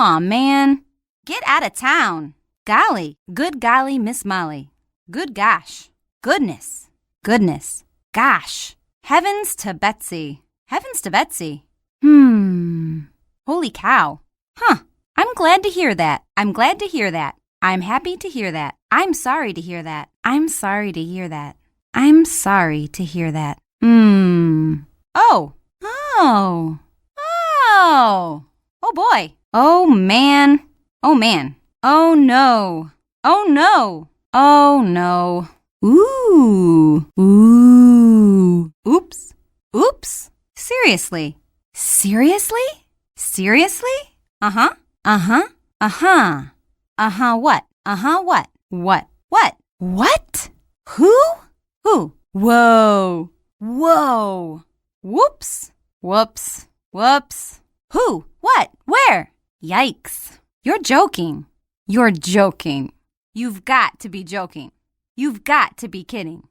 Aw, man. Get out of town. Golly, good golly, Miss Molly. Good gosh. Goodness. Goodness. Gosh. Heavens to Betsy. Heavens to Betsy. Holy cow. Huh. I'm glad to hear that. I'm glad to hear that. I'm happy to hear that. I'm sorry to hear that. I'm sorry to hear that. I'm sorry to hear that. Oh. Oh. Oh. Oh boy. Oh man. Oh man. Oh no. Oh no. Oh no. Ooh. Ooh. Oops. Oops. Seriously. Seriously? Seriously? Uh-huh. Uh-huh. Uh-huh. Uh-huh what? Uh-huh what? What? What? What? Who? Who? Whoa. Whoa. Whoops. Whoops. Whoops. Who? What? Where? Yikes. You're joking. You're joking. You've got to be joking. You've got to be kidding.